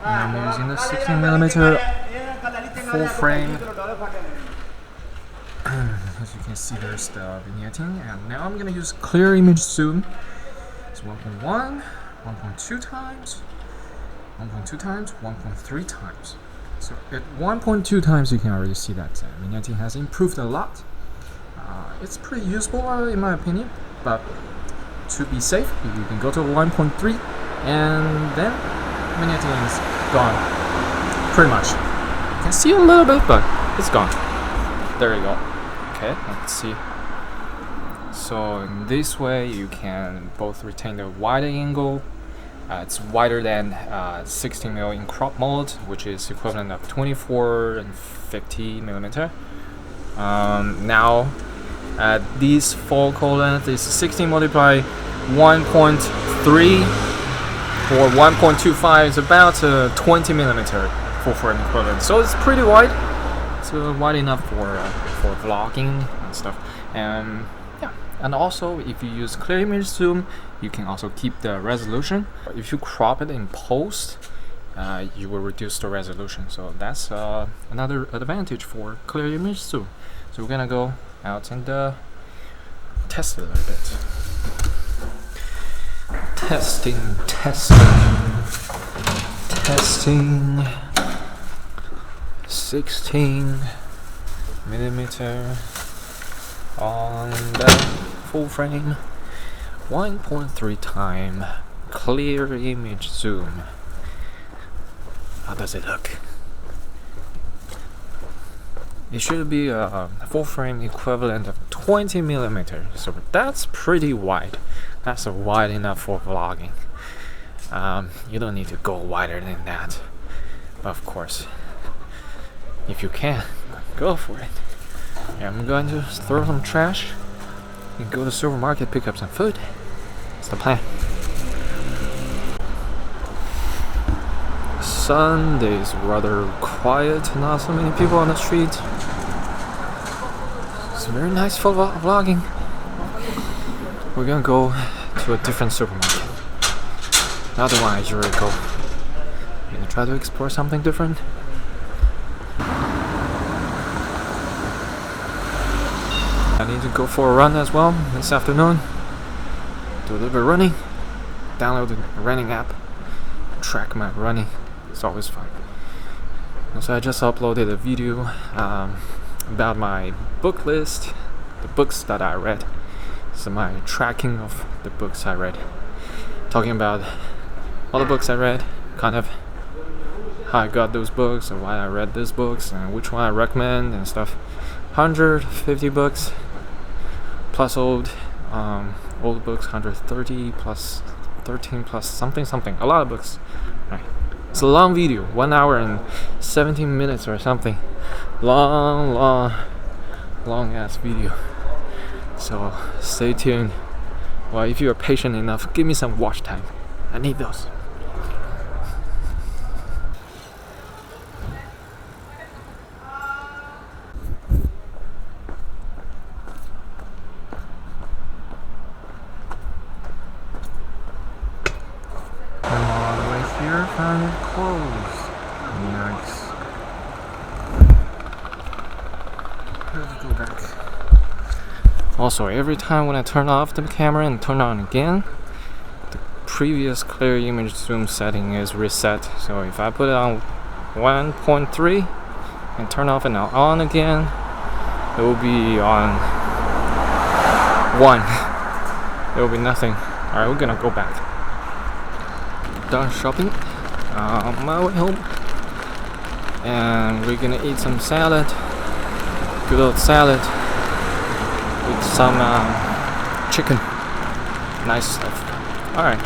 I'm using the 16mm full frame. As you can see, there's the vignetting, and now I'm gonna use clear image zoom. It's 1.1, 1.2 times, 1.2 times, 1.3 times. So at 1.2 times, you can already see that vignetting has improved a lot. It's pretty useful in my opinion, but to be safe, you can go to 1.3, and then vignetting is gone. Pretty much. You can see a little bit, but it's gone. There you go. Okay, let's see. So in this way, you can both retain the wide angle. It's wider than 16mm in crop mode, which is equivalent of 24 and 50mm. Now, at this focal length is 16 multiplied 1.3 or 1.25 is about 20mm full frame equivalent. So it's pretty wide. It's wide enough for vlogging and stuff. And yeah, and also if you use clear image zoom, you can also keep the resolution. If you crop it in post, you will reduce the resolution. So that's another advantage for clear image zoom. So we're gonna go out and test it a little bit. Testing. 16mm on the full frame, 1.3 time clear image zoom. How does it look? It should be a full frame equivalent of 20mm, so that's pretty wide. That's wide enough for vlogging. You don't need to go wider than that, but of course, if you can, go for it. Yeah, I'm going to throw some trash and go to the supermarket, pick up some food. That's the plan. Sunday is rather quiet, not so many people on the street. It's very nice for vlogging. We're gonna go to a different supermarket. Not the one I usually go. I'm gonna try to explore something different. I need to go for a run as well this afternoon. Do a little bit of running. Download the running app. Track my running. It's always fun. So I just uploaded a video about my book list, the books that I read. So my tracking of the books I read. Talking about all the books I read, kind of how I got those books and why I read these books and which one I recommend and stuff. 150 books plus old books, 130 plus 13 plus something, a lot of books. Right. It's a long video, 1 hour and 17 minutes or something. Long ass video. So stay tuned. Well, if you are patient enough, give me some watch time. I need those. All the way here, found it closed. Nice. Let's go back. Also, every time when I turn off the camera and turn on again, the previous clear image zoom setting is reset. So if I put it on 1.3 and turn off and on again, it will be on 1. There will be nothing. Alright, we're gonna go back. Done shopping. On my way home. And we're gonna eat some salad. Good old salad. With some chicken. Nice stuff. Alright.